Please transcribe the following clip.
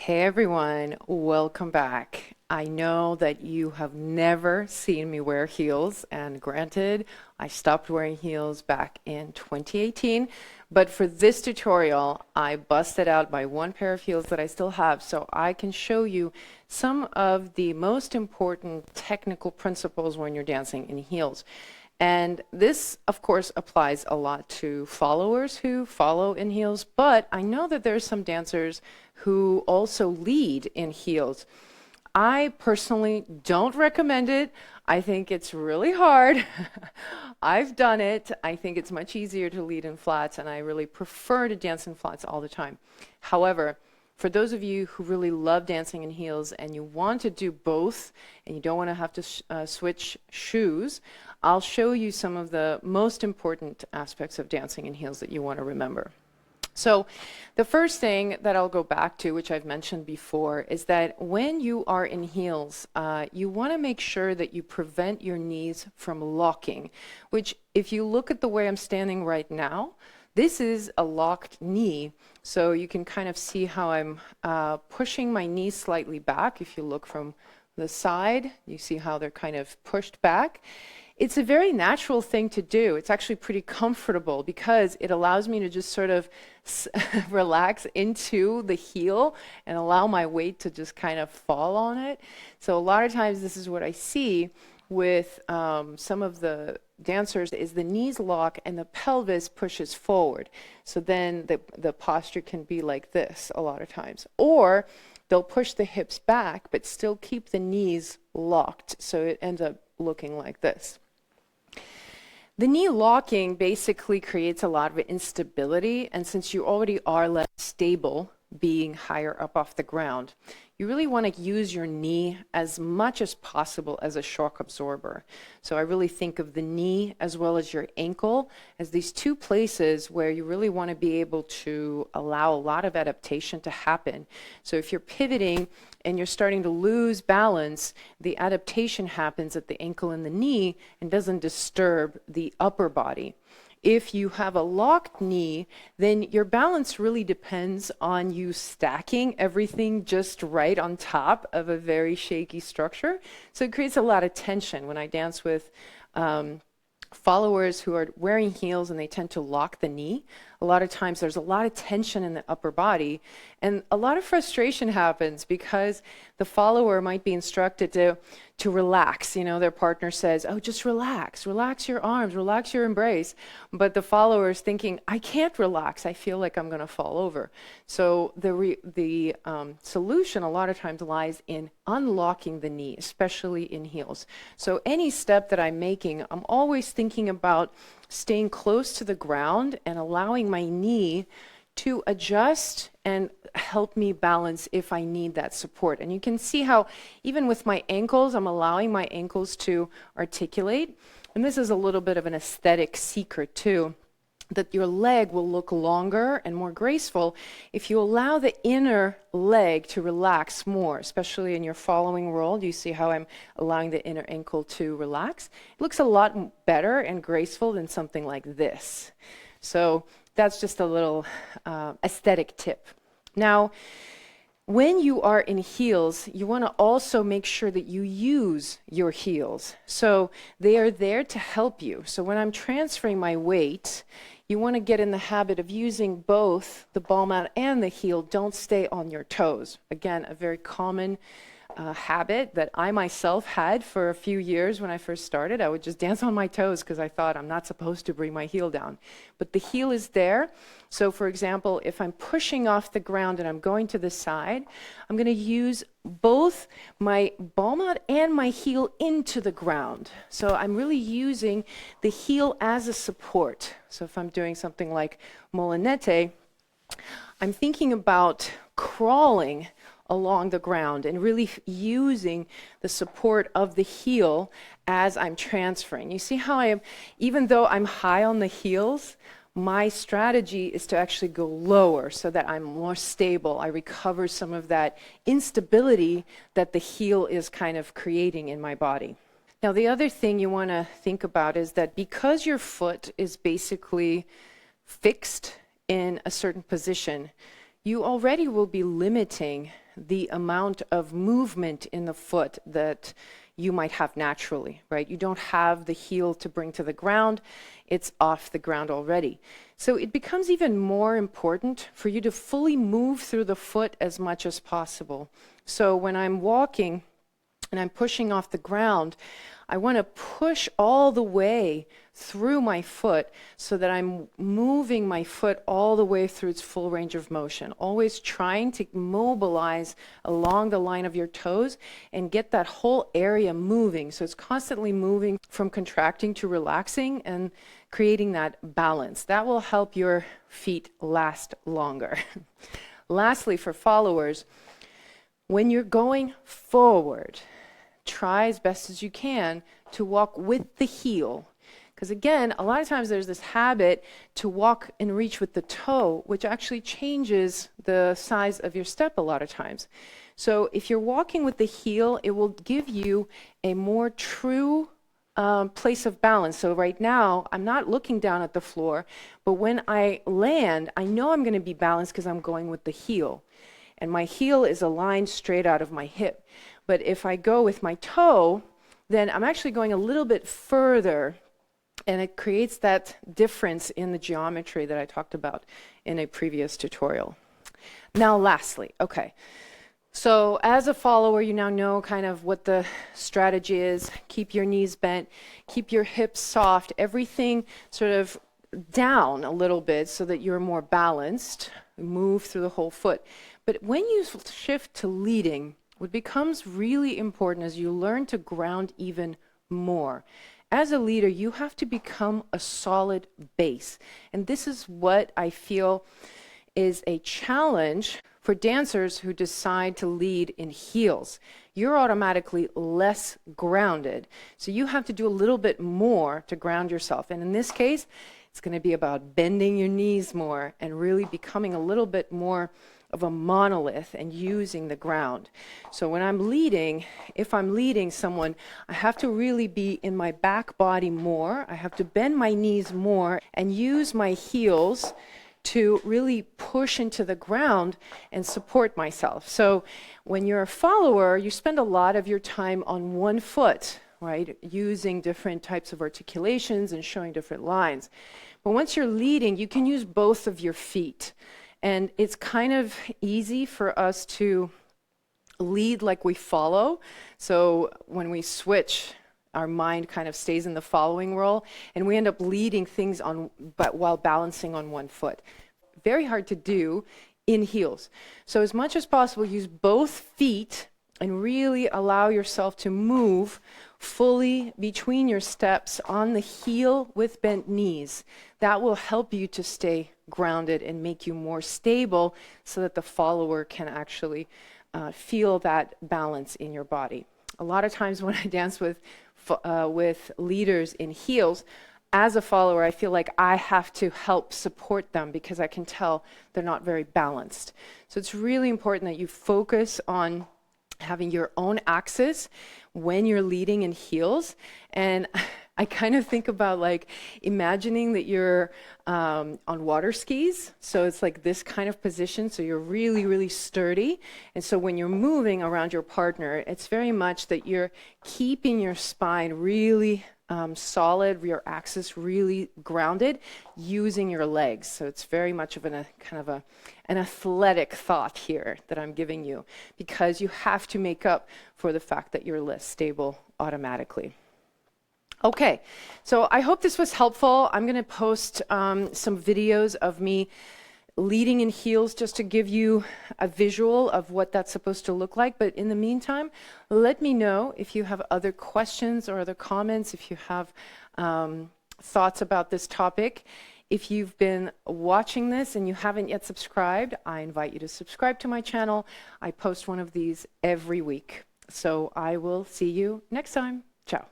Hey everyone, welcome back. I know that you have never seen me wear heels, and granted, I stopped wearing heels back in 2018, but for this tutorial, I busted out my one pair of heels that I still have so I can show you some of the most important technical principles when you're dancing in heels. And this, of course, applies a lot to followers who follow in heels, but I know that there's some dancers who also lead in heels. I personally don't recommend it. I think it's really hard. I've done it. I think it's much easier to lead in flats, and I really prefer to dance in flats all the time. However, for those of you who really love dancing in heels and you want to do both and you don't want to have to switch shoes, I'll show you some of the most important aspects of dancing in heels that you want to remember. So the first thing that I'll go back to, which I've mentioned before, is that when you are in heels, you want to make sure that you prevent your knees from locking, which if you look at the way I'm standing right now, this is a locked knee, so you can kind of see how I'm pushing my knees slightly back. If you look from the side, you see how they're kind of pushed back. It's a very natural thing to do. It's actually pretty comfortable because it allows me to just sort of relax into the heel and allow my weight to just kind of fall on it. So a lot of times this is what I see with some of the dancers is the knees lock and the pelvis pushes forward. So then the posture can be like this a lot of times. Or they'll push the hips back but still keep the knees locked. So it ends up looking like this. The knee locking basically creates a lot of instability, and since you already are less stable being higher up off the ground, you really want to use your knee as much as possible as a shock absorber. So I really think of the knee as well as your ankle as these two places where you really want to be able to allow a lot of adaptation to happen. So if you're pivoting and you're starting to lose balance, the adaptation happens at the ankle and the knee and doesn't disturb the upper body. If you have a locked knee, then your balance really depends on you stacking everything just right on top of a very shaky structure. So it creates a lot of tension. When I dance with followers who are wearing heels and they tend to lock the knee, a lot of times there's a lot of tension in the upper body, and a lot of frustration happens because the follower might be instructed to relax. You know, their partner says, oh, just relax your arms, relax your embrace. But the follower is thinking, I can't relax. I feel like I'm going to fall over. So the solution a lot of times lies in unlocking the knee, especially in heels. So any step that I'm making, I'm always thinking about staying close to the ground and allowing my knee to adjust and help me balance if I need that support. And you can see how even with my ankles, I'm allowing my ankles to articulate. And this is a little bit of an aesthetic secret too, that your leg will look longer and more graceful if you allow the inner leg to relax more, especially in your following roll. You see how I'm allowing the inner ankle to relax? It looks a lot better and graceful than something like this. So that's just a little aesthetic tip. Now, when you are in heels, you want to also make sure that you use your heels. So they are there to help you. So when I'm transferring my weight, you want to get in the habit of using both the ball mat and the heel. Don't stay on your toes. Again, a very common habit that I myself had for a few years when I first started. I would just dance on my toes because I thought I'm not supposed to bring my heel down. But the heel is there. So for example, if I'm pushing off the ground and I'm going to the side, I'm going to use both my ball mat and my heel into the ground. So I'm really using the heel as a support. So if I'm doing something like molinete, I'm thinking about crawling along the ground and really using the support of the heel as I'm transferring. You see how I am, even though I'm high on the heels, my strategy is to actually go lower so that I'm more stable. I recover some of that instability that the heel is kind of creating in my body. Now, the other thing you want to think about is that because your foot is basically fixed in a certain position, you already will be limiting the amount of movement in the foot that you might have naturally, right? You don't have the heel to bring to the ground. It's off the ground already. So it becomes even more important for you to fully move through the foot as much as possible. So when I'm walking and I'm pushing off the ground, I want to push all the way through my foot so that I'm moving my foot all the way through its full range of motion, always trying to mobilize along the line of your toes and get that whole area moving. So it's constantly moving from contracting to relaxing and creating that balance. That will help your feet last longer. Lastly, for followers, when you're going forward, try as best as you can to walk with the heel. Because again, a lot of times there's this habit to walk and reach with the toe, which actually changes the size of your step a lot of times. So if you're walking with the heel, it will give you a more true place of balance. So right now, I'm not looking down at the floor, but when I land, I know I'm going to be balanced because I'm going with the heel. And my heel is aligned straight out of my hip. But if I go with my toe, then I'm actually going a little bit further, and it creates that difference in the geometry that I talked about in a previous tutorial. Now, lastly, okay. So as a follower, you now know kind of what the strategy is. Keep your knees bent, keep your hips soft, everything sort of down a little bit so that you're more balanced, move through the whole foot. But when you shift to leading, what becomes really important is you learn to ground even more. As a leader, you have to become a solid base. And this is what I feel is a challenge for dancers who decide to lead in heels. You're automatically less grounded. So you have to do a little bit more to ground yourself. And in this case, it's going to be about bending your knees more and really becoming a little bit more of a monolith and using the ground. So when I'm leading, if I'm leading someone, I have to really be in my back body more. I have to bend my knees more and use my heels to really push into the ground and support myself. So when you're a follower, you spend a lot of your time on one foot, right? Using different types of articulations and showing different lines. But once you're leading, you can use both of your feet. And it's kind of easy for us to lead like we follow. So when we switch, our mind kind of stays in the following role, and we end up leading things but while balancing on one foot. Very hard to do in heels. So as much as possible, use both feet and really allow yourself to move fully between your steps on the heel with bent knees. That will help you to stay grounded and make you more stable so that the follower can actually feel that balance in your body. A lot of times when I dance with leaders in heels, as a follower, I feel like I have to help support them because I can tell they're not very balanced. So it's really important that you focus on having your own axis when you're leading in heels. And I kind of think about like imagining that you're on water skis. So it's like this kind of position. So you're really, really sturdy. And so when you're moving around your partner, it's very much that you're keeping your spine really solid, your axis really grounded, using your legs. So it's very much of an athletic thought here that I'm giving you, because you have to make up for the fact that you're less stable automatically. Okay, so I hope this was helpful. I'm going to post some videos of me leading in heels just to give you a visual of what that's supposed to look like. But in the meantime, let me know if you have other questions or other comments, if you have thoughts about this topic. If you've been watching this and you haven't yet subscribed, I invite you to subscribe to my channel. I post one of these every week. So I will see you next time. Ciao.